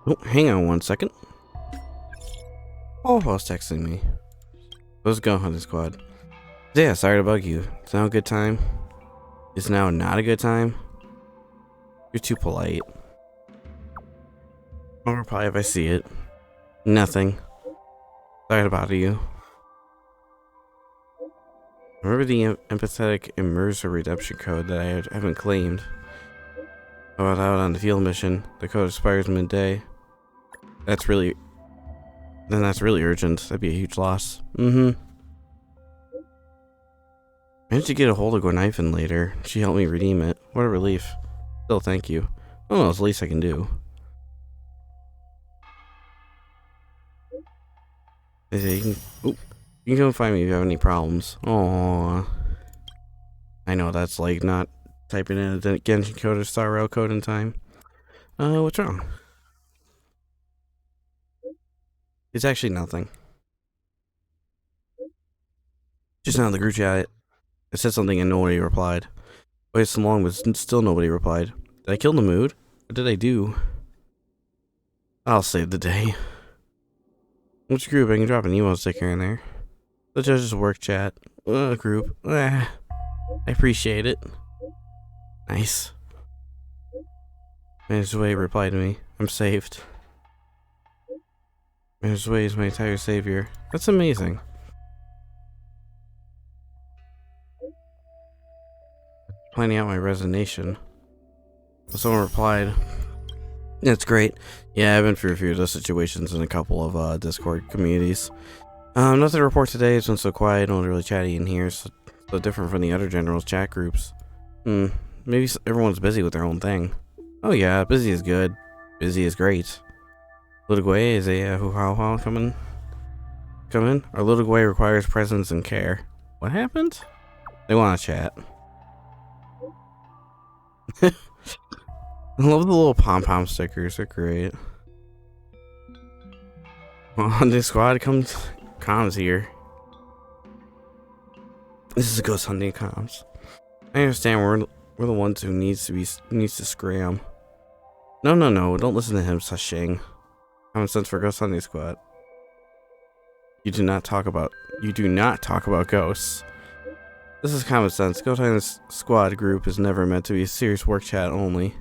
Oh, hang on 1 second. Oh, was texting me. Let's go, Hunting Squad. Yeah, sorry to bug you. It's now a good time. It's now not a good time. You're too polite. I'll reply if I see it. Nothing. Sorry to bother you. Remember the empathetic immerser redemption code that I haven't claimed? I was out on the field mission. The code expires midday. That's really urgent. That'd be a huge loss. Managed to get a hold of Gwenifin later. She helped me redeem it. What a relief. Still, thank you. Oh, it's the least I can do. They say you can come find me if you have any problems. Aww. I know that's like not typing in a Genshin code or Star Rail code in time. What's wrong? It's actually nothing. Just now in the group chat, it said something and nobody replied. Waited so long, but still nobody replied. Did I kill the mood? What did I do? I'll save the day. Which group? I can drop an email sticker in there. The judge's work chat. Group. I appreciate it. Nice. Manager's Way replied to me. I'm saved. Manager's Way is my entire savior. That's amazing. Planning out my resignation. Someone replied, "That's great. Yeah, I've been through a few of those situations in a couple of Discord communities. Nothing to report today. It's been so quiet, not really chatty in here. So different from the other generals' chat groups. Maybe everyone's busy with their own thing. Oh yeah, busy is good. Busy is great. Little Guay is a hoo-ha-ha coming? Our Little Guay requires presence and care. What happened? They want to chat. I love the little pom-pom stickers. They're great. On this squad comes comms here. This is Ghost Hunting comms. I understand we're the ones who needs to scram. No, don't listen to him, Sashing. Common sense for Ghost Hunting Squad. You do not talk about ghosts. This is common sense. Ghost Hunting Squad group is never meant to be a serious work chat only.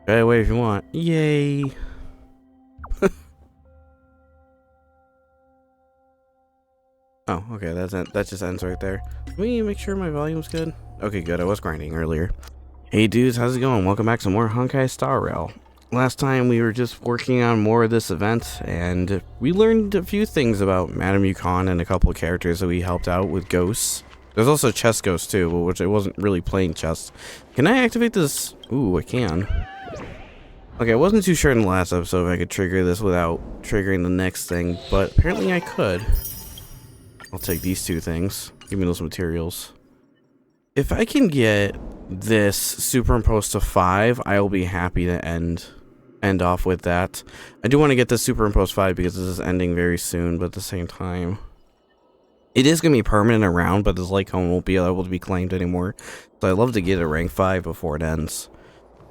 Try away if you want. Yay! Oh, okay, that just ends right there. Let me make sure my volume's good. Okay, good. I was grinding earlier. Hey dudes, how's it going? Welcome back to more Honkai Star Rail. Last time we were just working on more of this event, and we learned a few things about Madame Yukon and a couple of characters that we helped out with ghosts. There's also chess ghosts too, which I wasn't really playing chess. Can I activate this? Ooh, I can. Okay, I wasn't too sure in the last episode if I could trigger this without triggering the next thing, but apparently I could. I'll take these two things. Give me those materials. If I can get this superimposed to 5, I will be happy to end off with that. I do want to get this superimposed 5 because this is ending very soon, but at the same time, it is going to be permanent around, but this lake home won't be able to be claimed anymore. So I'd love to get a rank 5 before it ends.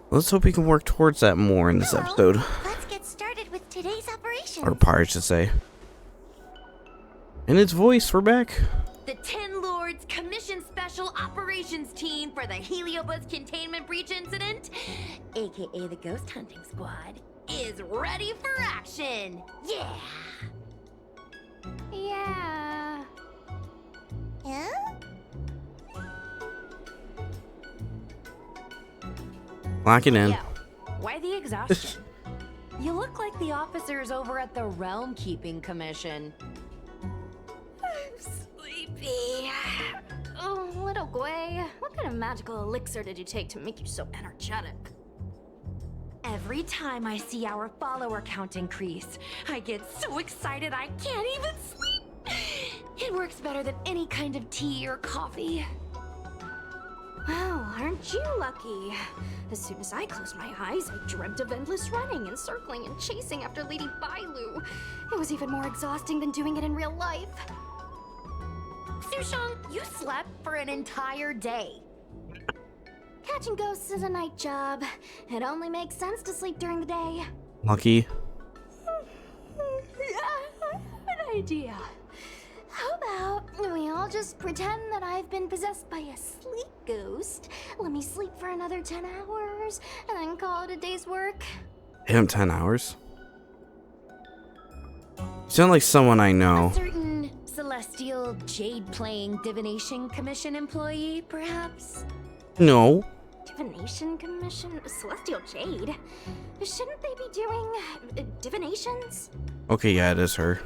Let's hope we can work towards that more in this episode. Let's get started with today's operation. Or part, I should say. And its voice, we're back. The 10 Lords Commission Special Operations Team for the Heliobus Containment Breach Incident, aka the Ghost Hunting Squad, is ready for action! Yeah! Yeah. Huh? Lock it in. Yo, why the exhaustion? You look like the officers over at the Realm Keeping Commission. I'm sleepy. Oh, little Guay, what kind of magical elixir did you take to make you so energetic? Every time I see our follower count increase, I get so excited I can't even sleep. It works better than any kind of tea or coffee. Well, aren't you lucky? As soon as I closed my eyes, I dreamt of endless running and circling and chasing after Lady Bailu. It was even more exhausting than doing it in real life. Sushang, you slept for an entire day. Catching ghosts is a night job. It only makes sense to sleep during the day. Lucky. idea. How about we all just pretend that I've been possessed by a sleep ghost? Let me sleep for another 10 hours, and then call it a day's work. Him 10 hours? You sound like someone I know. A certain celestial jade-playing divination commission employee, perhaps? No. Divination commission? Celestial jade? Shouldn't they be doing divinations? Okay, yeah, it is her.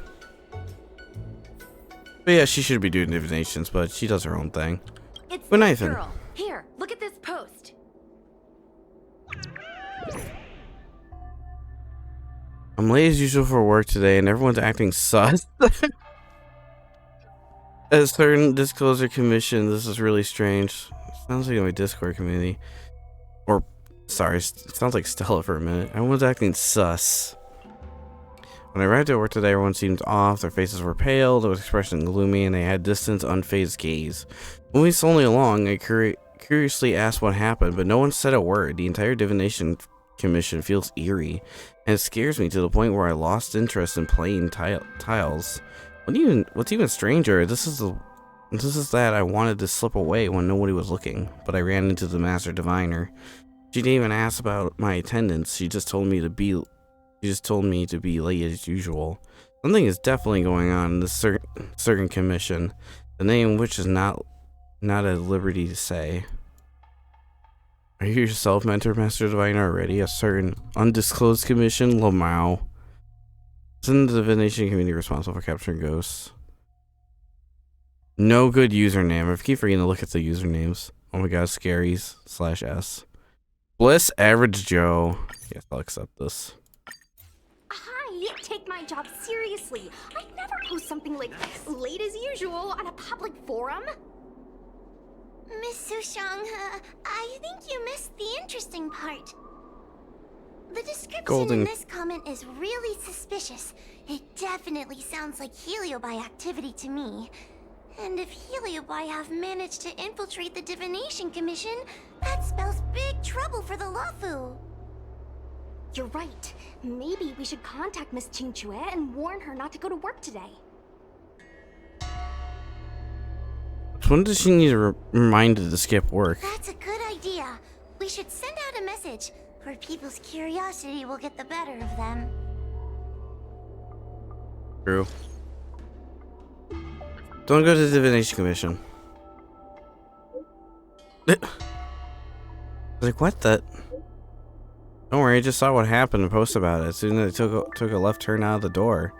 But yeah, she should be doing divinations, but she does her own thing. It's Good this night, then. girl. Here, look at this post. I'm late as usual for work today, and everyone's acting sus. A certain disclosure commission. This is really strange. Sounds like my Discord community. Or, sorry, it sounds like Stella for a minute. Everyone's acting sus. When I arrived at work today, everyone seemed off. Their faces were pale, their expression gloomy, and they had distant, unfazed gaze. Moving slowly along, I curiously asked what happened, but no one said a word. The entire divination commission feels eerie, and it scares me to the point where I lost interest in playing tiles. What's even stranger, this is that I wanted to slip away when nobody was looking, but I ran into the master diviner. She didn't even ask about my attendance. She just told me to be late as usual. Something is definitely going on in this certain commission, the name which is not at liberty to say. Are you yourself mentor master diviner already? A certain undisclosed commission, Lamau. Isn't the divination community responsible for capturing ghosts? No good username. I keep forgetting to look at the usernames. Oh my god, scaries/s. Bliss Average Joe. Yes, I'll accept this. Hi, take my job seriously. I'd never post something like late as usual on a public forum. Miss Sushang, I think you missed the interesting part. The description in this comment is really suspicious. It definitely sounds like Heliobus activity to me. And if Heliobus have managed to infiltrate the Divination Commission, that spells big trouble for the Lafu. You're right. Maybe we should contact Miss Qingque and warn her not to go to work today. When does she need reminded to skip work? That's a good idea. We should send out a message, or people's curiosity will get the better of them. True. Don't go to the Divination Commission. Like, what the? Don't worry, I just saw what happened and posted about it. As soon as I took a left turn out of the door.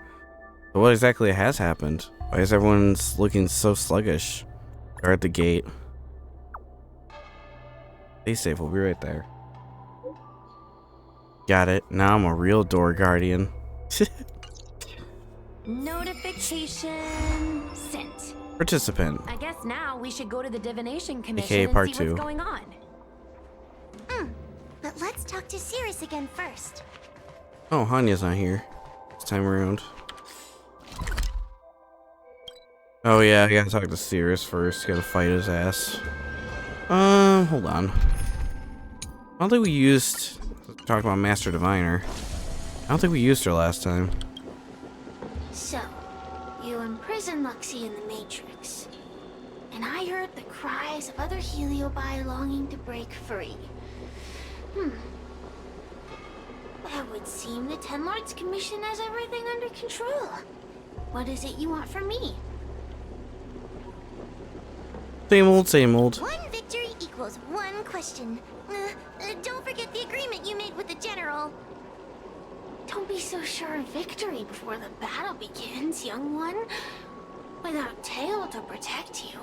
But what exactly has happened? Why is everyone looking so sluggish? They're at the gate. Stay safe, we'll be right there. Got it. Now I'm a real door guardian. Notification sent. Participant. I guess now we should go to the Divination Commission AKA and part see 2. what's going on. But let's talk to Sirius again first. Oh, Hanya's not here. This time around. Oh yeah, I gotta talk to Sirius first. Gotta fight his ass. Hold on. I don't think we used... Talk about Master Diviner. I don't think we used her last time. So, you imprisoned Luxie in the Matrix. And I heard the cries of other Heliobus longing to break free. That would seem the Ten Lords Commission has everything under control. What is it you want from me? Same old, same old. One victory equals one question. Don't forget the agreement you made with the General. Don't be so sure of victory before the battle begins, young one. Without Tail to protect you,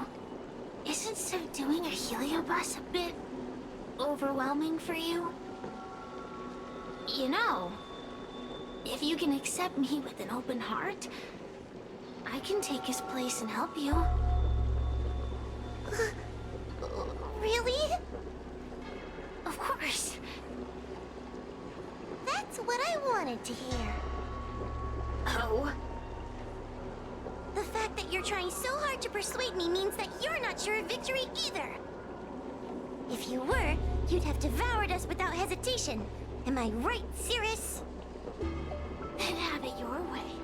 isn't subduing a Heliobus a bit overwhelming for you? You know, if you can accept me with an open heart, I can take his place and help you. Really? Of course. That's what I wanted to hear. Oh? The fact that you're trying so hard to persuade me means that you're not sure of victory either. If you were, you'd have devoured us without hesitation. Am I right, Sirius? Then have it your way.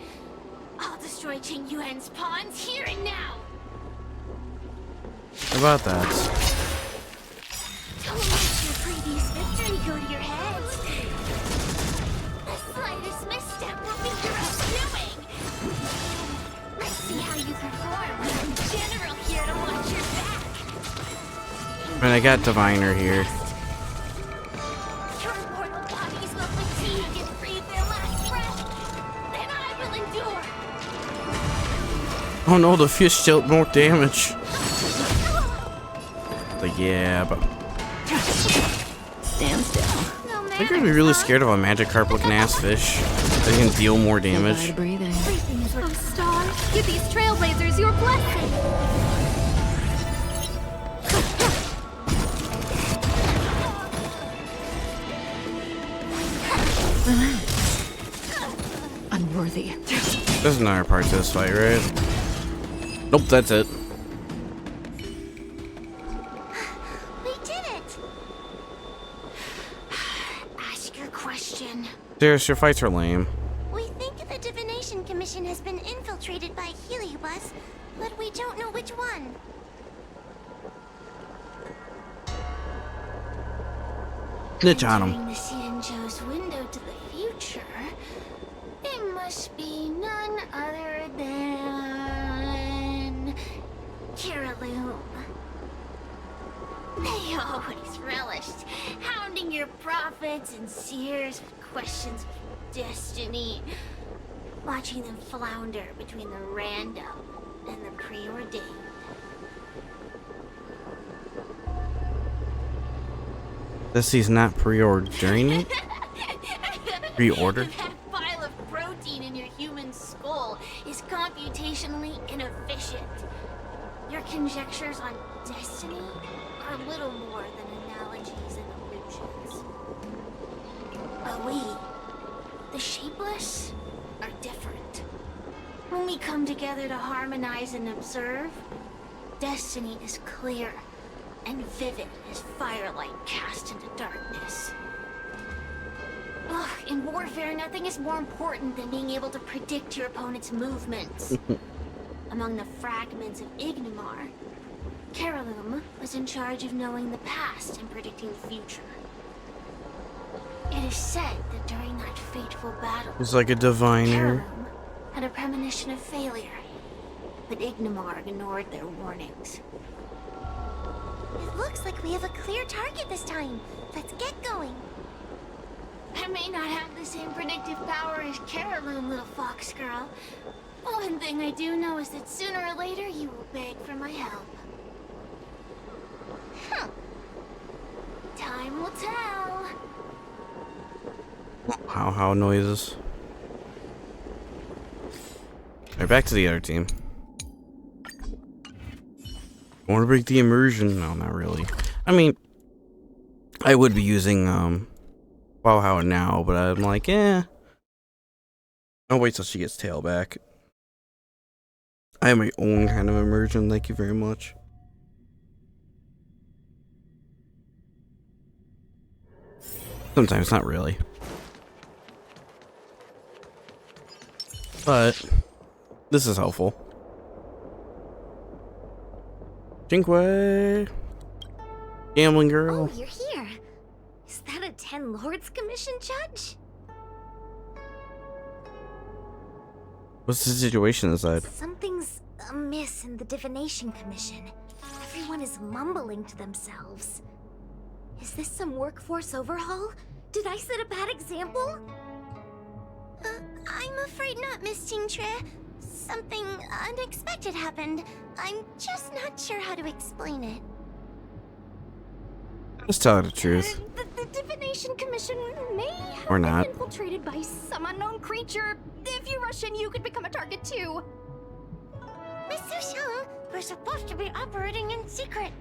I'll destroy destroy Qing Yuan's pawns here and now. How about that? Don't let your previous victory go to your heads. The slightest misstep will be your undoing. Let's see how you perform when I'm general here to watch your back. And I got Diviner here. Your mortal bodies will fatigue and breathe their last breath. Then I will endure. Oh no, the fish dealt more damage. Like, yeah, but Stand still. No I think I'd be really scared of a Magikarp looking ass fish. They can deal more damage. Breathing. Everything is worth stars. Give these trailblazers your blessing. Unworthy. There's another part to this fight, right? Nope, that's it. We did it. Ask your question. Serious, your fights are lame. We think the Divination Commission has been infiltrated by Heliobus, but we don't know which one. Snitch on him. Entering the Xianzhou's window to the future, it must be none other than Caraloom. They always relished hounding your prophets and seers with questions of destiny, watching them flounder between the random and the preordained. This he's not preordaining? Pre-ordered? That pile of protein in your human skull is computationally inefficient. Your conjectures on destiny are little more than analogies and illusions. But we, the shapeless, are different. When we come together to harmonize and observe, destiny is clear and vivid as firelight cast into darkness. Ugh, in warfare, nothing is more important than being able to predict your opponent's movements. Among the fragments of Ignimar, Caraloom was in charge of knowing the past and predicting the future. It is said that during that fateful battle, He's like a diviner. Caraloom had a premonition of failure, but Ignimar ignored their warnings. It looks like we have a clear target this time. Let's get going. I may not have the same predictive power as Caraloom, little fox girl. One thing I do know is that sooner or later you will beg for my help. Time will tell. How noises. Alright, back to the other team. I want to break the immersion. No, not really. I mean, I would be using Wow now, but I'm like, I'll wait till she gets tail back. I have my own kind of immersion. Thank you very much. Sometimes, not really. But this is helpful. Quingque, gambling girl. Oh, you're here. Is that a 10 Lords Commission judge? What's the situation inside? Something's amiss in the Divination Commission. Everyone is mumbling to themselves. Is this some workforce overhaul? Did I set a bad example? I'm afraid not, Miss Qingque. Something unexpected happened. I'm just not sure how to explain it. Just tell her the truth. The Divination Commission may have Or not. been infiltrated by some unknown creature. If you rush in, you could become a target too. Miss Sushang, we're supposed to be operating in secret.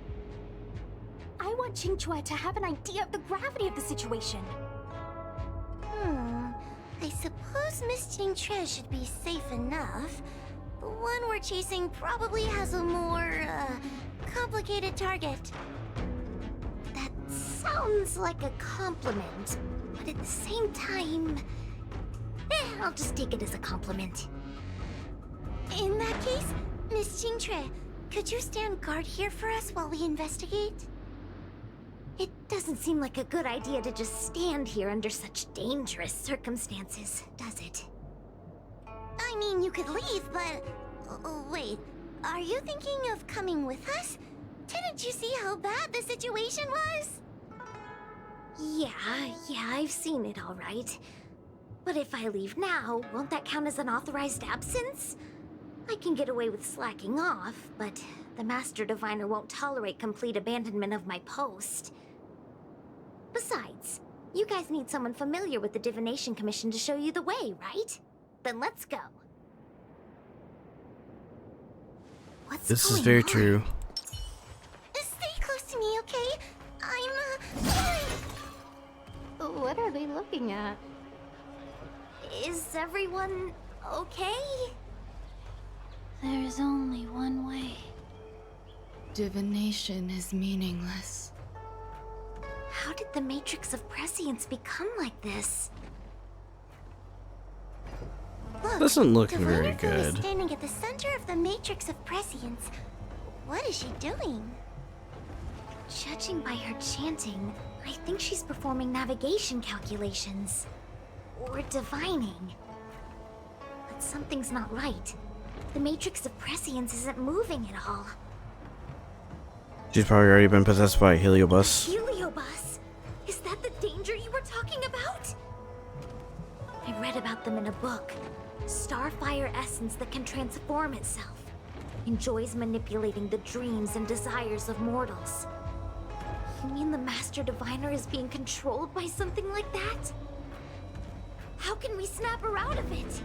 I want Qingque to have an idea of the gravity of the situation. I suppose Miss Qingque should be safe enough. The one we're chasing probably has a more, complicated target. That sounds like a compliment, but at the same time... I'll just take it as a compliment. In that case, Miss Qingque, could you stand guard here for us while we investigate? It doesn't seem like a good idea to just stand here under such dangerous circumstances, does it? I mean, you could leave, but... wait, are you thinking of coming with us? Didn't you see how bad the situation was? Yeah, I've seen it all right. But if I leave now, won't that count as an authorized absence? I can get away with slacking off, but the Master Diviner won't tolerate complete abandonment of my post. Besides, you guys need someone familiar with the Divination Commission to show you the way, right? Then let's go. What's This is going very on? true. Stay close to me, okay? What are they looking at? Is everyone okay? There's only one way. Divination is meaningless. How did the Matrix of Prescience become like this? Look, Doesn't look very Diviner Foe is good. standing at the center of the Matrix of Prescience. What is she doing? Judging by her chanting, I think she's performing navigation calculations. Or divining. But something's not right. The Matrix of Prescience isn't moving at all. She's probably already been possessed by Heliobus. Heliobus? Is that the danger you were talking about? I read about them in a book. Starfire essence that can transform itself. Enjoys manipulating the dreams and desires of mortals. You mean the Master Diviner is being controlled by something like that? How can we snap her out of it?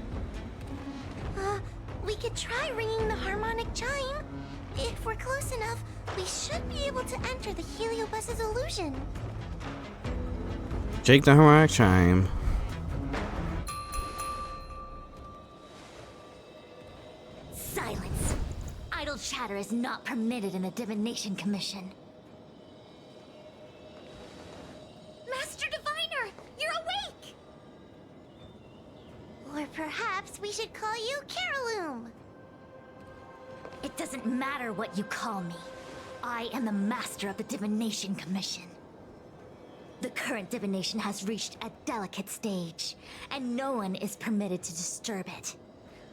We could try ringing the harmonic chime. If we're close enough, we should be able to enter the Heliobus's illusion. Shake the harmonic chime. Silence! Idle chatter is not permitted in the Divination Commission. Master Diviner! You're awake! Or perhaps we should call you Caroloom. It doesn't matter what you call me. I am the master of the Divination Commission. The current divination has reached a delicate stage, and no one is permitted to disturb it.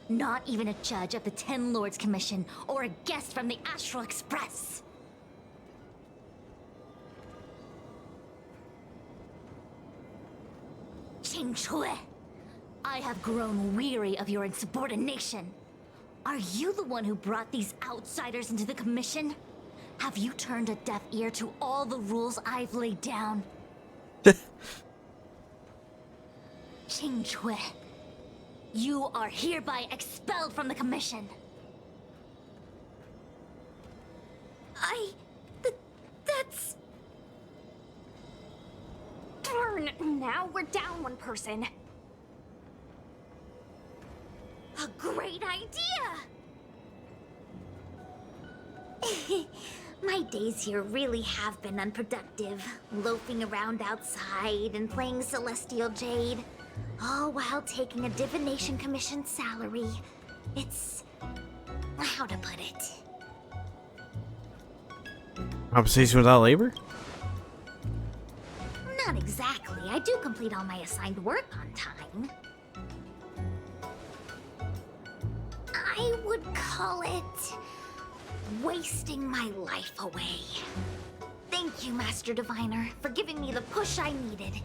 Not even a judge of the Ten Lords Commission or a guest from the Astral Express. Qingque, I have grown weary of your insubordination. Are you the one who brought these outsiders into the Commission? Have you turned a deaf ear to all the rules I've laid down? Qingque, you are hereby expelled from the Commission. That's... Darn, now we're down one person. A great idea! My days here really have been unproductive. Loafing around outside and playing Celestial Jade. All while taking a Divination Commission salary. It's... how to put it? Compensation without labor? Not exactly. I do complete all my assigned work on time. I would call it... wasting my life away. Thank you, Master Diviner, for giving me the push I needed.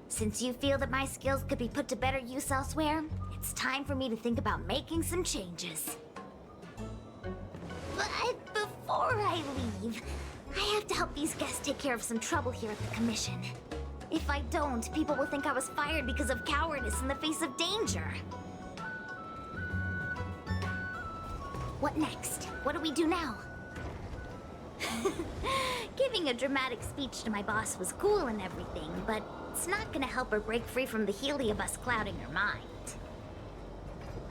Since you feel that my skills could be put to better use elsewhere, it's time for me to think about making some changes. But before I leave, I have to help these guests take care of some trouble here at the Commission. If I don't, people will think I was fired because of cowardice in the face of danger. What next? What do we do now? Giving a dramatic speech to my boss was cool and everything, but it's not gonna help her break free from the Heliobus clouding her mind.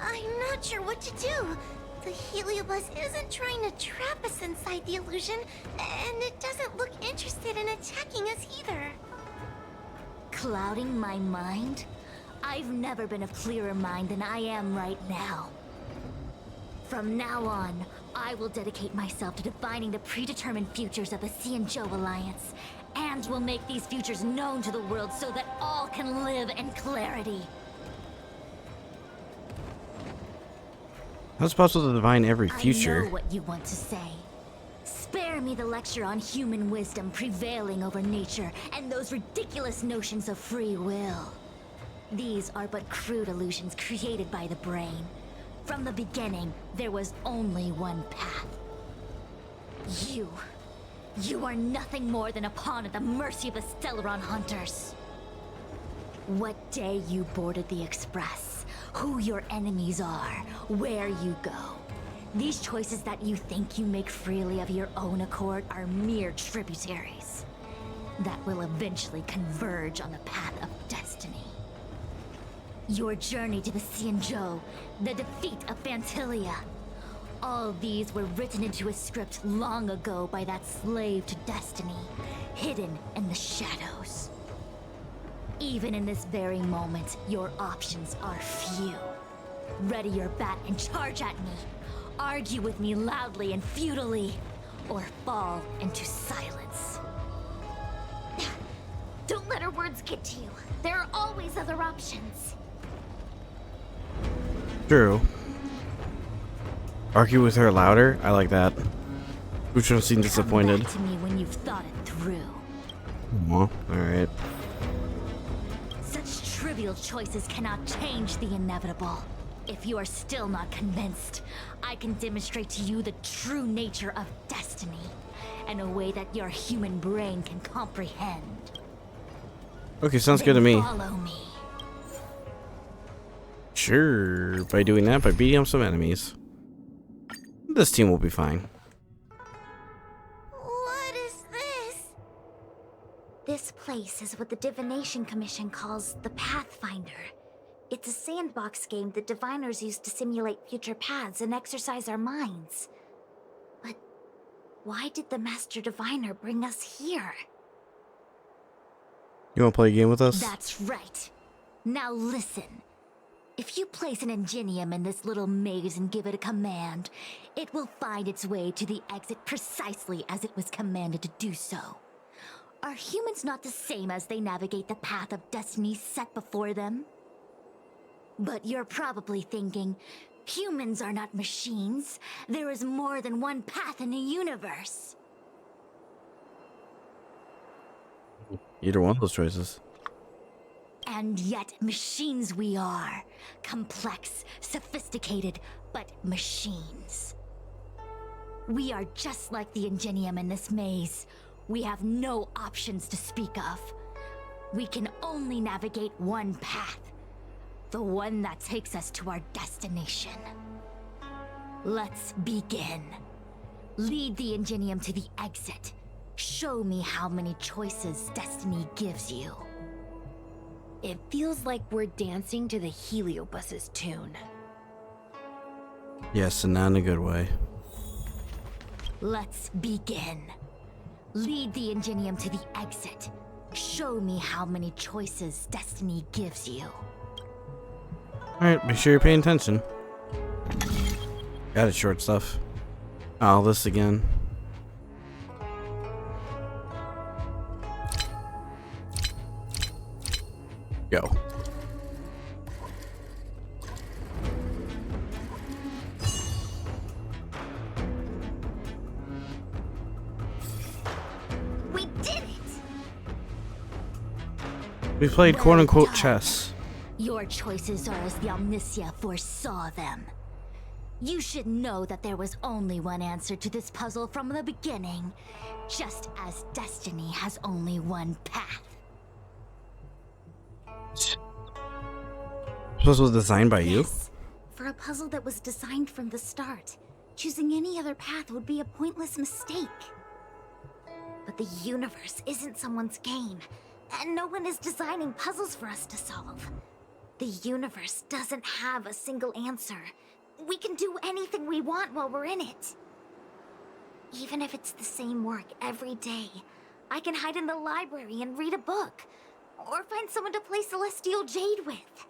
I'm not sure what to do. The Heliobus isn't trying to trap us inside the illusion, and it doesn't look interested in attacking us either. Clouding my mind? I've never been of clearer mind than I am right now. From now on, I will dedicate myself to defining the predetermined futures of the Xianzhou Alliance, and will make these futures known to the world so that all can live in clarity. How's it possible to divine every I future? know what you want to say. Spare me the lecture on human wisdom prevailing over nature and those ridiculous notions of free will. These are but crude illusions created by the brain. From the beginning, there was only one path. You are nothing more than a pawn at the mercy of the Stellaron hunters. What day you boarded the Express, who your enemies are, where you go. These choices that you think you make freely of your own accord are mere tributaries that will eventually converge on the path of destiny. Your journey to the Xianzhou, the defeat of Fantilia. All these were written into a script long ago by that slave to destiny, hidden in the shadows. Even in this very moment, your options are few. Ready your bat and charge at me. Argue with me loudly and futilely, or fall into silence. Don't let her words get to you. There are always other options. True. Argue with her louder? I like that. Who should have seemed disappointed? Come back to me when you've thought it through. Alright. Such trivial choices cannot change the inevitable. If you are still not convinced, I can demonstrate to you the true nature of destiny in a way that your human brain can comprehend. Okay, sounds good to me. Follow me. Sure, by doing that, by beating up some enemies. This team will be fine. What is this? This place is what the Divination Commission calls the Pathfinder. It's a sandbox game that diviners use to simulate future paths and exercise our minds. But why did the Master Diviner bring us here? You want to play a game with us? That's right. Now listen. If you place an ingenium in this little maze and give it a command, it will find its way to the exit precisely as it was commanded to do so. Are humans not the same as they navigate the path of destiny set before them? But you're probably thinking, humans are not machines. There is more than one path in the universe. Either one of those choices. And yet, machines we are. Complex, sophisticated, but machines. We are just like the Ingenium in this maze. We have no options to speak of. We can only navigate one path. The one that takes us to our destination. Let's begin. Lead the Ingenium to the exit. Show me how many choices destiny gives you. It feels like we're dancing to the Heliobus's tune. Yes, and not in a good way. Let's begin. Lead the Ingenium to the exit. Show me how many choices destiny gives you. Alright, make sure you're paying attention. Got it, short stuff. Oh, this again. Go. We did it! We played Well quote-unquote done. chess. Your choices are as the Omniscia foresaw them. You should know that there was only one answer to this puzzle from the beginning, just as destiny has only one path. This was designed by you? Yes, for a puzzle that was designed from the start, choosing any other path would be a pointless mistake. But the universe isn't someone's game, and no one is designing puzzles for us to solve. The universe doesn't have a single answer. We can do anything we want while we're in it. Even if it's the same work every day, I can hide in the library and read a book, or find someone to play Celestial Jade with.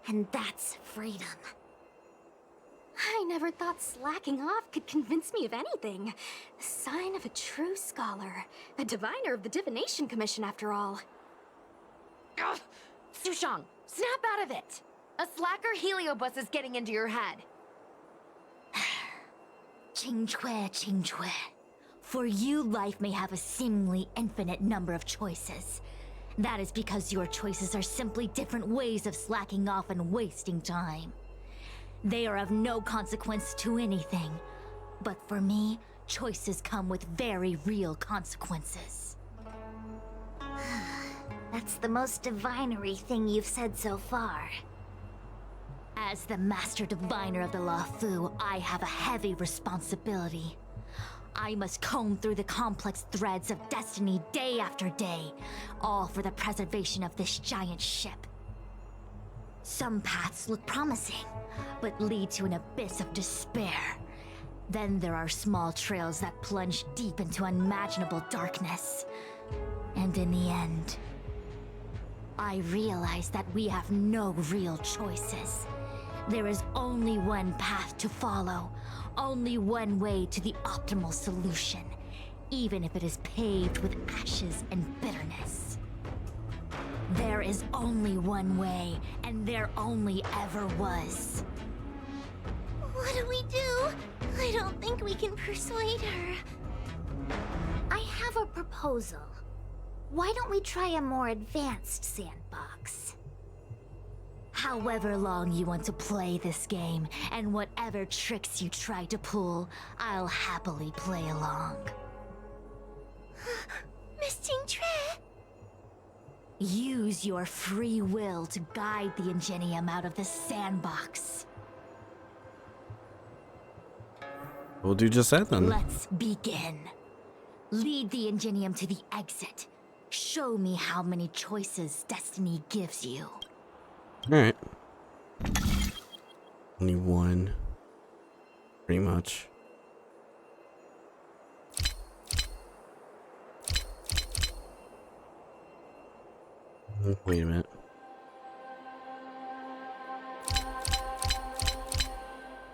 And that's freedom. I never thought slacking off could convince me of anything. A sign of a true scholar. A diviner of the Divination Commission, after all. Ugh. Sushang, snap out of it! A slacker Heliobus is getting into your head. Qingque. For you, life may have a seemingly infinite number of choices. That is because your choices are simply different ways of slacking off and wasting time. They are of no consequence to anything. But for me, choices come with very real consequences. That's the most divinery thing you've said so far. As the Master Diviner of the Luofu, I have a heavy responsibility. I must comb through the complex threads of destiny day after day, all for the preservation of this giant ship. Some paths look promising, but lead to an abyss of despair. Then there are small trails that plunge deep into unimaginable darkness. And in the end, I realize that we have no real choices. There is only one path to follow, only one way to the optimal solution, even if it is paved with ashes and bitterness. There is only one way, and there only ever was. What do we do? I don't think we can persuade her. I have a proposal. Why don't we try a more advanced sandbox? However long you want to play this game, and whatever tricks you try to pull, I'll happily play along. Miss Qingque! Use your free will to guide the Ingenium out of the sandbox. We'll do just that then. Let's begin. Lead the Ingenium to the exit. Show me how many choices destiny gives you. Alright. Only one. Pretty much. Wait a minute.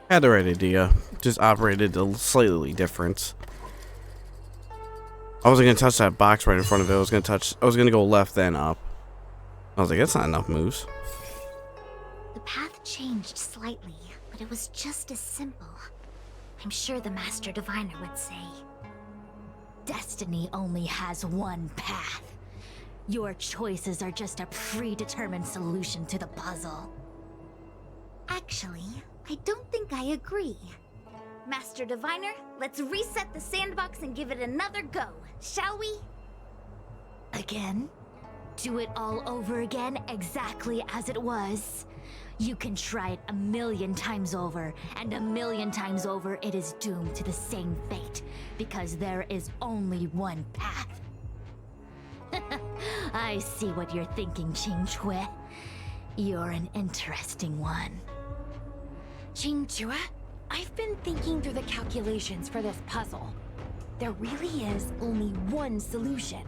I had the right idea. Just operated a slightly different. I wasn't gonna touch that box right in front of it. I was gonna go left then up. I was like, that's not enough moves. The path changed slightly, but it was just as simple. I'm sure the Master Diviner would say. Destiny only has one path. Your choices are just a predetermined solution to the puzzle. Actually, I don't think I agree. Master Diviner, let's reset the sandbox and give it another go, shall we? Again? Do it all over again exactly as it was? You can try it 1,000,000 times over, and 1,000,000 times over it is doomed to the same fate, because there is only one path. I see what you're thinking, Qingque. You're an interesting one. Qingque, I've been thinking through the calculations for this puzzle. There really is only one solution.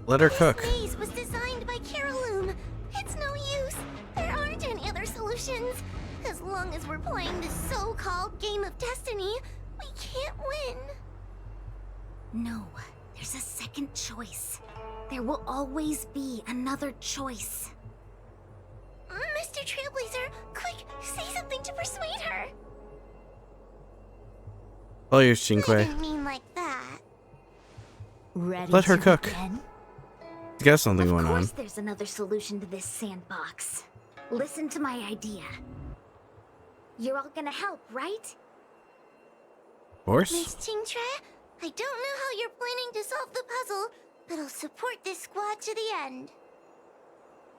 Let her cook. This maze was designed by Caroloom. It's no use. There aren't any other solutions. As long as we're playing this so-called game of destiny, we can't win. No, there's a second choice. There will always be another choice. Mr. Trailblazer, quick, say something to persuade her. Oh, here's I Qingque. didn't mean like that. Ready Let her to cook. begin? She's got something Of going on. course there's another solution to this sandbox. Listen to my idea. You're all gonna help, right? Of course. Miss Qingque, I don't know how you're planning to solve the puzzle, but I'll support this squad to the end.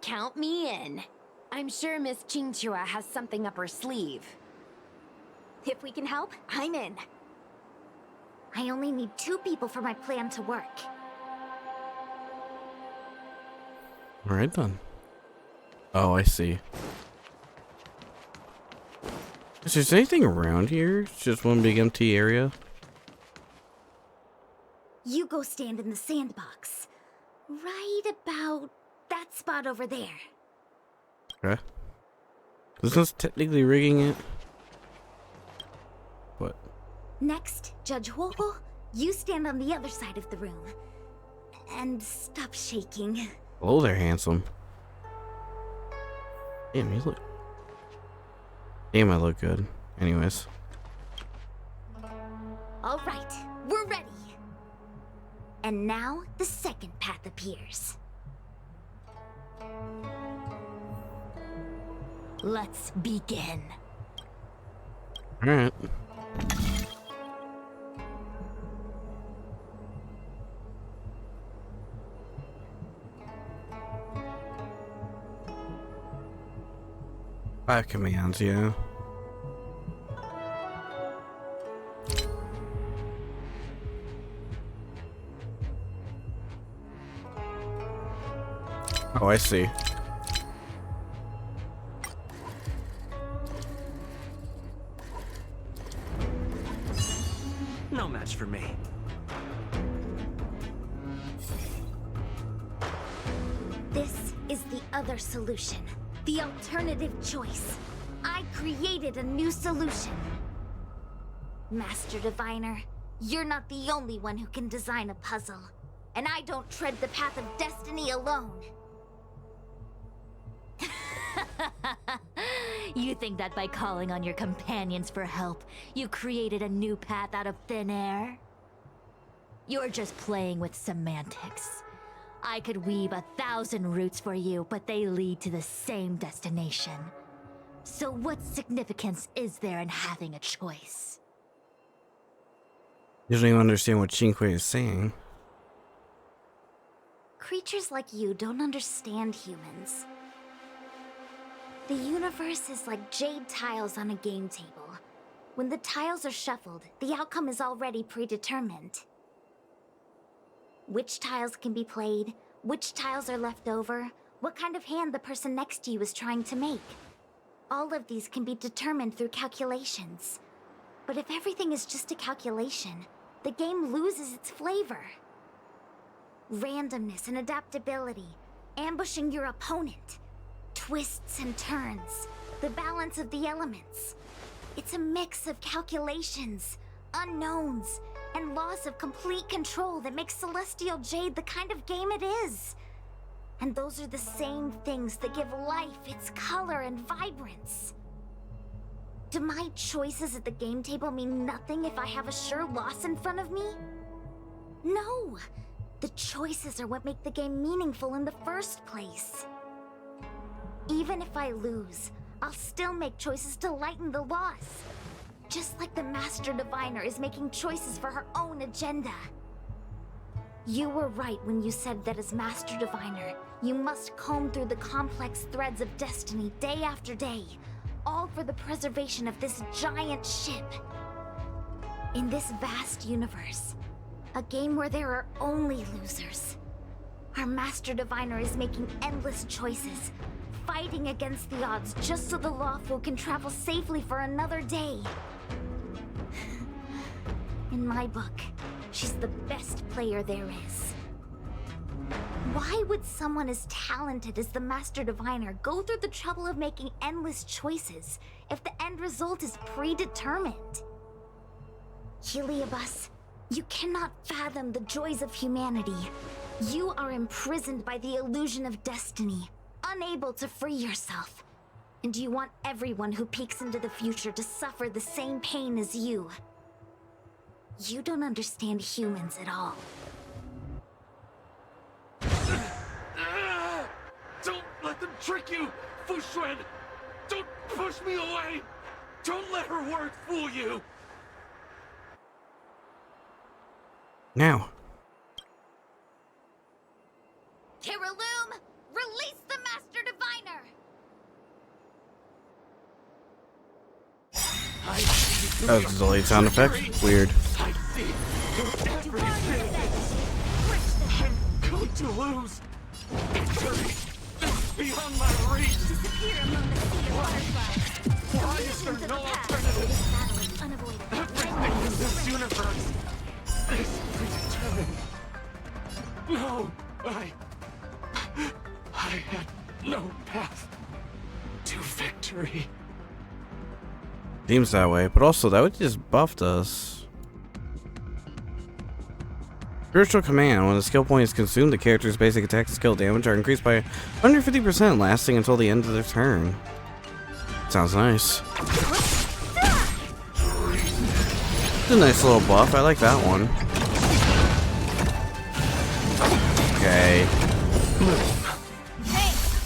Count me in. I'm sure Miss Qingque has something up her sleeve. If we can help, I'm in. I only need 2 people for my plan to work. Alright then. Oh, I see. Is there anything around here? It's just one big empty area. You go stand in the sandbox. Right about that spot over there. Okay. This is technically rigging it. Next, Judge Huohu, you stand on the other side of the room. And stop shaking. Hello there, handsome. Damn, you look... Damn, I look good. Anyways. All right, we're ready. And now, the second path appears. Let's begin. Alright. Five commands, yeah. Oh, I see. No match for me. This is the other solution. The alternative choice. I created a new solution. Master Diviner, you're not the only one who can design a puzzle. And I don't tread the path of destiny alone. You think that by calling on your companions for help, you created a new path out of thin air? You're just playing with semantics. I could weave 1,000 routes for you, but they lead to the same destination. So what significance is there in having a choice? You don't even understand what Quingque is saying. Creatures like you don't understand humans. The universe is like jade tiles on a game table. When the tiles are shuffled, the outcome is already predetermined. Which tiles can be played, which tiles are left over, what kind of hand the person next to you is trying to make. All of these can be determined through calculations. But if everything is just a calculation, the game loses its flavor. Randomness and adaptability, ambushing your opponent, twists and turns, the balance of the elements. It's a mix of calculations, unknowns, and loss of complete control that makes Celestial Jade the kind of game it is. And those are the same things that give life its color and vibrance. Do my choices at the game table mean nothing if I have a sure loss in front of me? No! The choices are what make the game meaningful in the first place. Even if I lose, I'll still make choices to lighten the loss. Just like the Master Diviner is making choices for her own agenda. You were right when you said that as Master Diviner, you must comb through the complex threads of destiny day after day, all for the preservation of this giant ship. In this vast universe, a game where there are only losers, our Master Diviner is making endless choices, fighting against the odds just so the lawful can travel safely for another day. In my book, she's the best player there is. Why would someone as talented as the Master Diviner go through the trouble of making endless choices if the end result is predetermined? Heliobus, you cannot fathom the joys of humanity. You are imprisoned by the illusion of destiny, unable to free yourself. And you want everyone who peeks into the future to suffer the same pain as you. You don't understand humans at all. Don't let them trick you, Foxian! Don't push me away! Don't let her words fool you! Now. Kiraloom, release the Master Diviner! That was a delayed sound effect. Weird. I see everything. I'm going to lose. Victory is beyond my reach. Disappear among the sea of butterflies. Why is there no alternative? This battle is unavoidable. Everything in this universe is predetermined. No, I had no path to victory. Seems that way, but also that would just buffed us. Spiritual Command. When the skill point is consumed, the character's basic attack and skill damage are increased by 150%, lasting until the end of their turn. Sounds nice. It's a nice little buff. I like that one. Okay.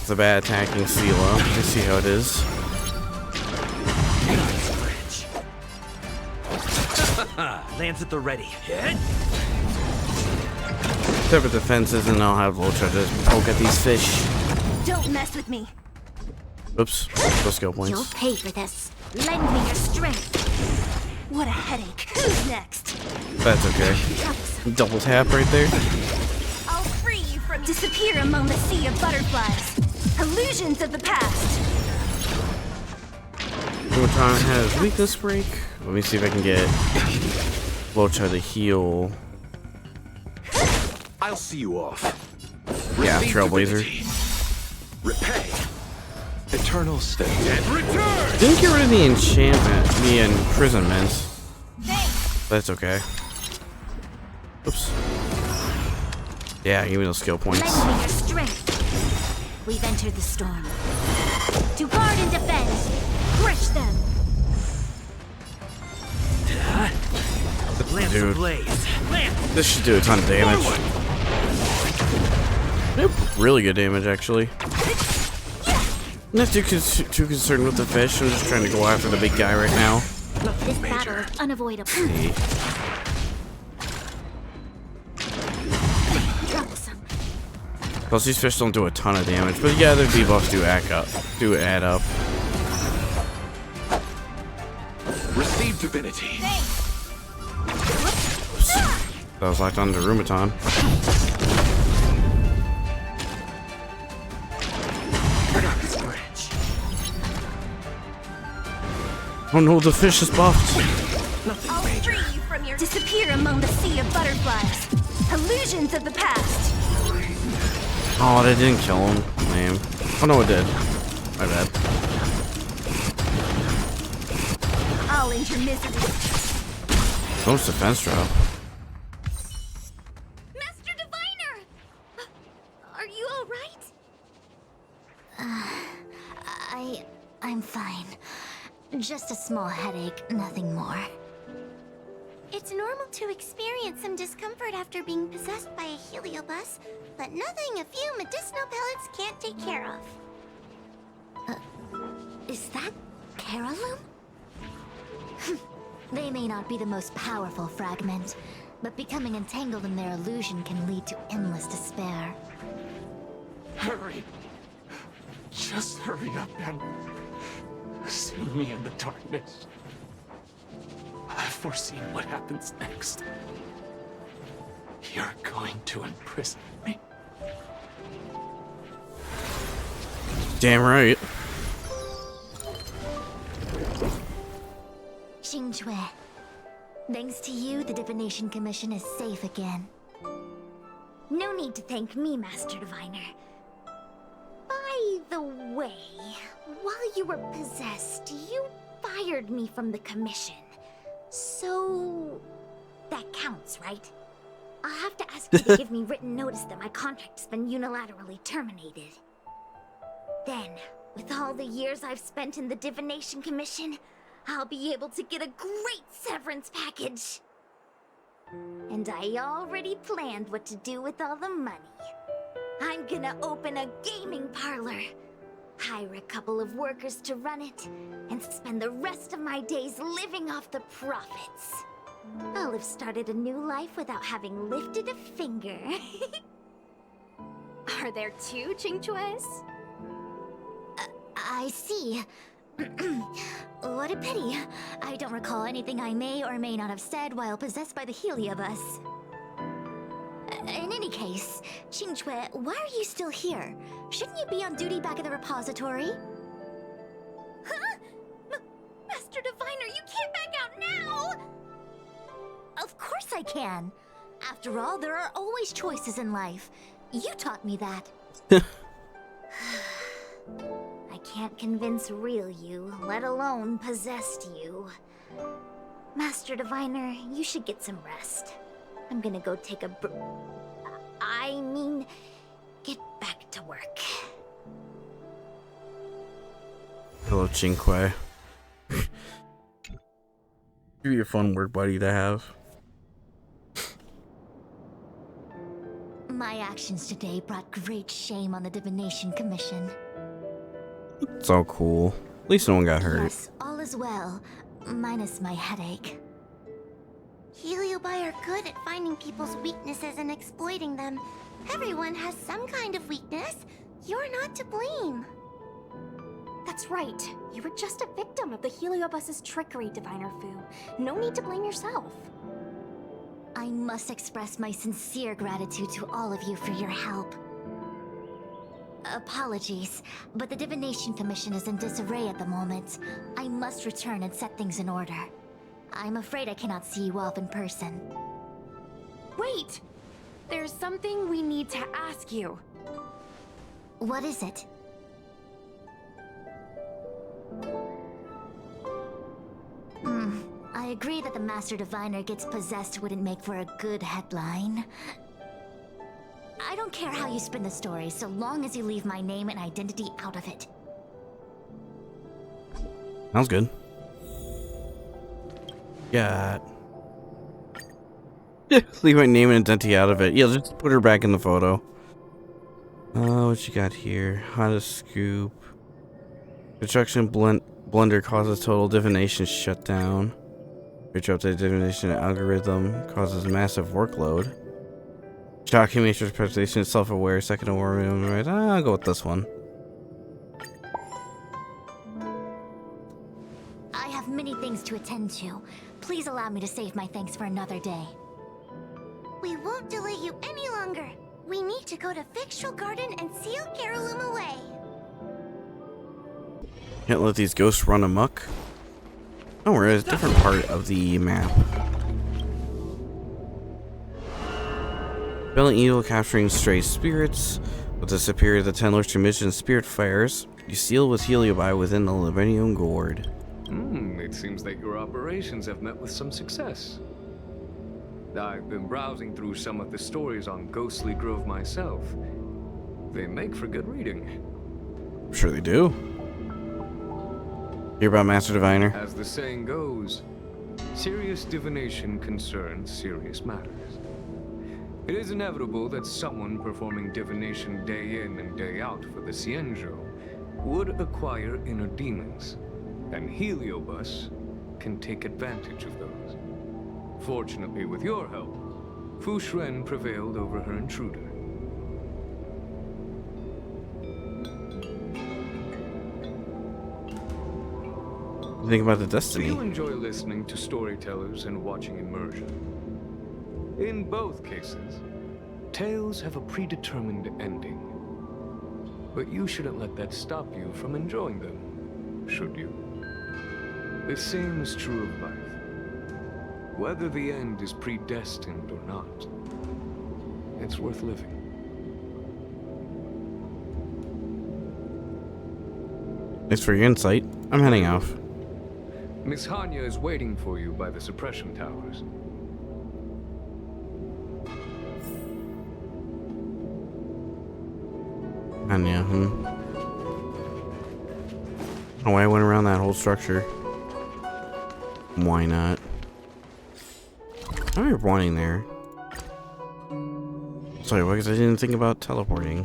It's a bad attacking Sela. Let's see how it is. Lands at the ready. Type of defenses, and I'll have Ultra just poke at these fish. Don't mess with me. Oops. Those skill You'll points. pay for this. Lend me your strength. What a headache. Who's next? That's okay. Double tap right there. I'll free you from disappear among the sea of butterflies. Illusions of the past. Lumatron has weakness break. Let me see if I can get Locha to heal. I'll see you off. Yeah, Receive Trailblazer. divinity. Repay. Eternal state. And return! Didn't get rid of the enchantment, the imprisonment. That's okay. Oops. Yeah, give me those skill points. Lend me your strength. We've entered the storm. To guard and defend. Crush them. Lance Dude. ablaze. Lance. This should do a ton of damage. Yep, really good damage actually. Not too concerned with the fish. I'm just trying to go after the big guy right now. This battle is unavoidable. See. Troublesome. Plus these fish don't do a ton of damage, but yeah, their debuffs do add up. Receive divinity. That was locked on to Rumaton. Oh no, the fish is buffed. I'll free you from your disappear among the sea of butterflies. Illusions of the past. Oh, that didn't kill him. Lame. Oh no, it did. My bad. I'll end your misery. Bonus defense drop. Master Diviner! Are you alright? I'm fine. Just a small headache, nothing more. It's normal to experience some discomfort after being possessed by a Heliobus, but nothing a few medicinal pellets can't take care of. Is that Carolum? They may not be the most powerful fragment, but becoming entangled in their illusion can lead to endless despair. Hurry. Just hurry up and see me in the darkness. I've foreseen what happens next. You're going to imprison me. Damn right. Qingque. Thanks to you, the Divination Commission is safe again. No need to thank me, Master Diviner. By the way, while you were possessed, you fired me from the Commission. So... that counts, right? I'll have to ask you to give me written notice that my contract's been unilaterally terminated. Then, with all the years I've spent in the Divination Commission, I'll be able to get a great severance package. And I already planned what to do with all the money. I'm gonna open a gaming parlor, hire a couple of workers to run it, and spend the rest of my days living off the profits. I'll have started a new life without having lifted a finger. Are there two Qingques? I see. What a pity. I don't recall anything I may or may not have said while possessed by the Heliobus. In any case, Qingque, why are you still here? Shouldn't you be on duty back at the repository? Huh? Master Diviner, you can't back out now! Of course I can. After all, there are always choices in life. You taught me that. I can't convince real you, let alone possessed you. Master Diviner, you should get some rest. I'm gonna go take a get back to work. Hello, Quingque. Give you a fun word buddy to have. My actions today brought great shame on the Divination Commission. It's all cool. At least no one got hurt. Yes, all is well, minus my headache. Heliobi are good at finding people's weaknesses and exploiting them. Everyone has some kind of weakness. You're not to blame. That's right. You were just a victim of the Heliobus's trickery, Diviner Fu. No need to blame yourself. I must express my sincere gratitude to all of you for your help. Apologies, but the Divination Commission is in disarray at the moment. I must return and set things in order. I'm afraid I cannot see you off in person. Wait! There's something we need to ask you. What is it? I agree that the Master Diviner gets possessed wouldn't make for a good headline. I don't care how you spin the story, so long as you leave my name and identity out of it. Sounds good. Yeah. Leave my name and identity out of it. Yeah, just put her back in the photo. What you got here? How to scoop. Construction blunder causes total divination shutdown. Interrupt the divination algorithm causes massive workload. Shocking matrix presentation is self-aware. Second award, right? I'll go with this one. I have many things to attend to. Please allow me to save my thanks for another day. We won't delay you any longer. We need to go to Victual Garden and seal Carolum away. Can't let these ghosts run amok. Oh, we're at a different part of the map. Belling Eagle capturing stray spirits. With the superior of the 10 Lords Mission Spirit Fires, you seal with Heliobi within the Lavinium Gourd. It seems that your operations have met with some success. I've been browsing through some of the stories on Ghostly Grove myself. They make for good reading. I'm sure they do. Hear about Master Diviner? As the saying goes, serious divination concerns serious matters. It is inevitable that someone performing divination day in and day out for the Cienjo would acquire inner demons, and Heliobus can take advantage of those. Fortunately, with your help, Fu Shren prevailed over her intruder. Think about the Do destiny. you enjoy listening to storytellers and watching immersion? In both cases, tales have a predetermined ending. But you shouldn't let that stop you from enjoying them, should you? The same is true of life. Whether the end is predestined or not, it's worth living. Thanks for your insight. I'm heading off. Miss Hanya is waiting for you by the suppression towers. Anya, Oh, I went around that whole structure. Why not? I'm wanting there. Sorry, because I didn't think about teleporting.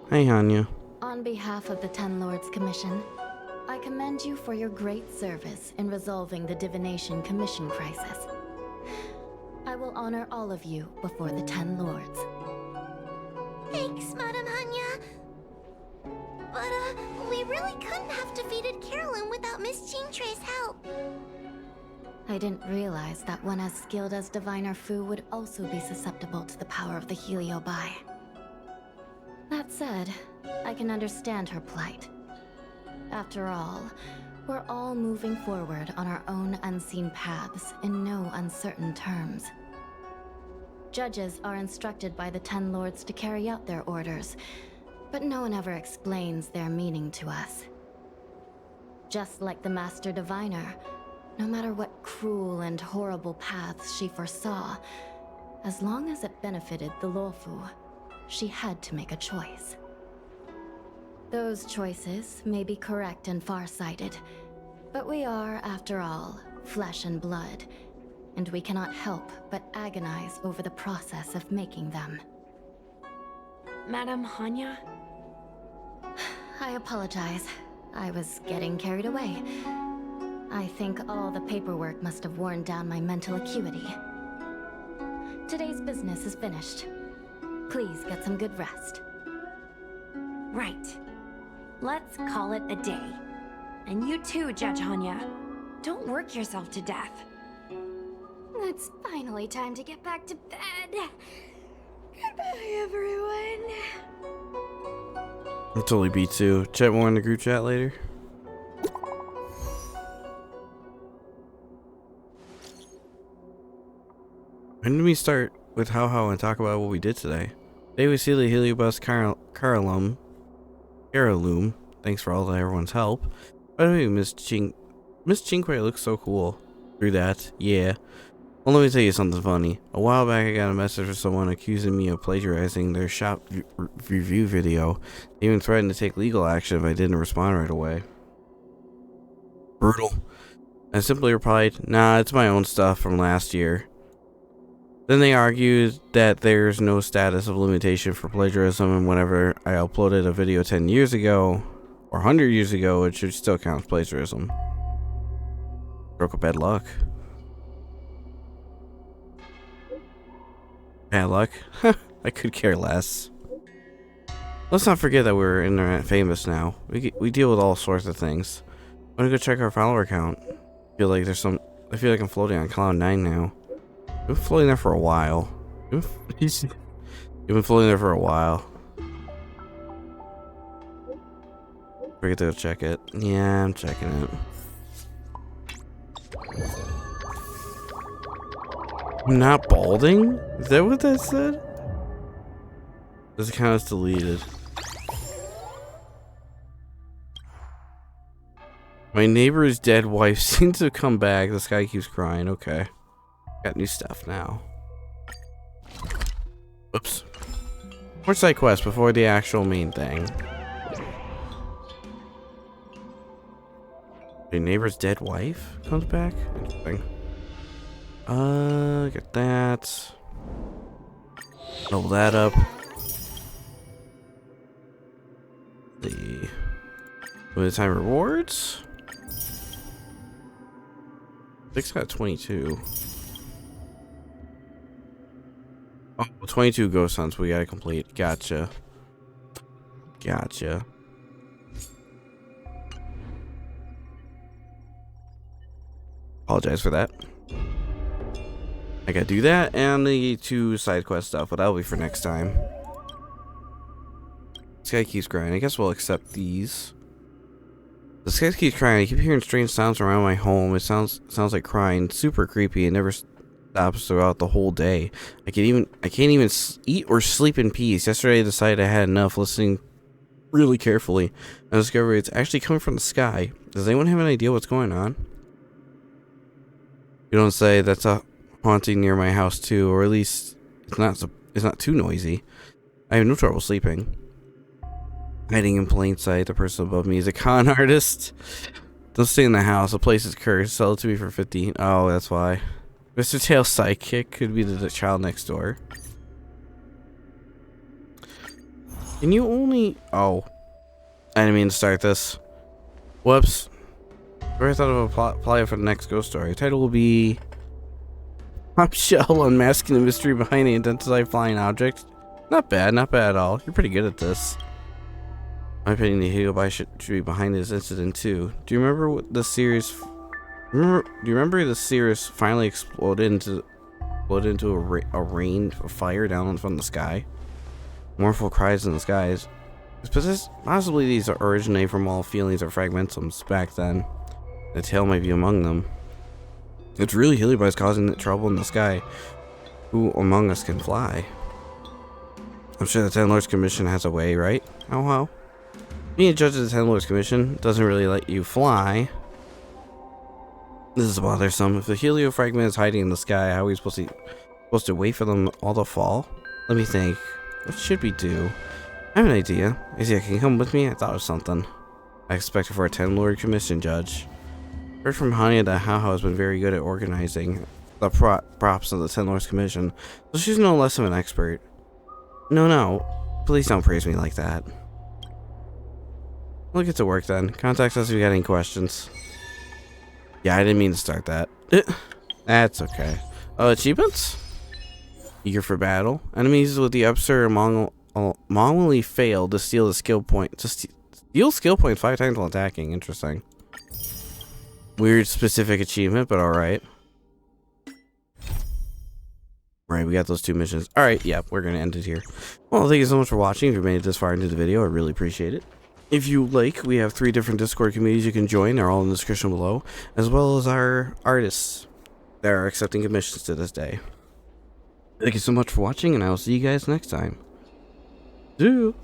Hey, Hanya. On behalf of the 10 Lords Commission, I commend you for your great service in resolving the Divination Commission crisis. I will honor all of you before the 10 Lords. Thanks, Madam Hanya. But, we really couldn't have defeated Carolyn without Miss Qingtre's help. I didn't realize that one as skilled as Diviner Fu would also be susceptible to the power of the Heliobi. That said, I can understand her plight. After all, we're all moving forward on our own unseen paths in no uncertain terms. Judges are instructed by the 10 Lords to carry out their orders, but no one ever explains their meaning to us. Just like the Master Diviner, No matter what cruel and horrible paths she foresaw, as long as it benefited the Luofu, she had to make a choice. Those choices may be correct and far-sighted, but we are, after all, flesh and blood, and we cannot help but agonize over the process of making them. Madame Hanya? I apologize. I was getting carried away. I think all the paperwork must have worn down my mental acuity. Today's business is finished. Please get some good rest. Right. Let's call it a day. And you too, Judge Hanya. Don't work yourself to death. It's finally time to get back to bed. Goodbye, everyone. I'll totally be too. Chat more in the group chat later. When did we start with how and talk about what we did today? Today we see the Heliobus Carolum. Thanks for all everyone's help. By the way, Miss Quingque looks so cool. Through that, yeah. Well, let me tell you something funny. A while back, I got a message from someone accusing me of plagiarizing their shop review video. They even threatened to take legal action if I didn't respond right away. Brutal. I simply replied, "Nah, it's my own stuff from last year." Then they argued that there's no status of limitation for plagiarism, and whenever I uploaded a video 10 years ago, or 100 years ago, it should still count as plagiarism. Broke a bad luck. Bad luck? I could care less. Let's not forget that we're internet famous now. We deal with all sorts of things. I'm gonna go check our follower count. I feel like I'm floating on cloud 9 now. I've been floating there for a while. You've been floating there for a while. Forget to go check it. Yeah, I'm checking it. I'm not balding? Is that what that said? This account is deleted. My neighbor's dead wife seems to have come back. This guy keeps crying. Okay. Got new stuff now. Oops. More side quests before the actual main thing. My neighbor's dead wife comes back? Interesting. Get that. Double that up. The limited time rewards. 6 got 22. Oh, 22 ghost hunts we gotta complete. Gotcha. Gotcha. Apologize for that. I gotta do that and the 2 side quest stuff, but that'll be for next time. This guy keeps crying. I guess we'll accept these. This guy keeps crying. I keep hearing strange sounds around my home. It sounds like crying. Super creepy. It never stops throughout the whole day. I can't even eat or sleep in peace. Yesterday I decided I had enough, listening really carefully. I discovered it's actually coming from the sky. Does anyone have an idea what's going on? You don't say. That's a haunting near my house too, or at least it's not too noisy. I have no trouble sleeping. Hiding in plain sight. The person above me is a con artist. Don't stay in the house. The place is cursed. Sell it to me for 15. Oh, that's why. Mr. Tail's sidekick could be the child next door. Can you only... Oh. I didn't mean to start this. Whoops. I already thought of a plot for the next ghost story. The title will be... Bombshell unmasking the mystery behind the identified flying object. Not bad at all. You're pretty good at this. In my opinion, the Heliobus should be behind this incident too. Do you remember what the series... Do you remember the Cirrus finally exploded into a rain of fire down from the sky? Mournful cries in the skies. Possibly these originate from all feelings or fragmentums back then. The tale might be among them. It's really Heliobus causing the trouble in the sky. Who among us can fly? I'm sure the Ten Lords Commission has a way, right? How? Being a judge of the Ten Lords Commission doesn't really let you fly. This is bothersome. If the helio fragment is hiding in the sky, how are we supposed to wait for them all to fall? Let me think. What should we do? I have an idea. Izzy, can you come with me? I thought of something. I expected for a 10 Lord Commission, Judge. Heard from Hanya that Haha has been very good at organizing the props of the 10 Lords Commission, so she's no less of an expert. No. Please don't praise me like that. We'll get to work then. Contact us if you got any questions. Yeah, I didn't mean to start that. That's okay. Achievements? Eager for battle. Enemies with the absurd Mongolly failed to steal the skill point. To steal skill points 5 times while attacking. Interesting. Weird specific achievement, but alright. Right, we got those 2 missions. Alright, yeah, we're gonna end it here. Well, thank you so much for watching. If you made it this far into the video, I really appreciate it. If you like, we have 3 different Discord communities you can join. They're all in the description below. As well as our artists that are accepting commissions to this day. Thank you so much for watching, and I will see you guys next time. See you.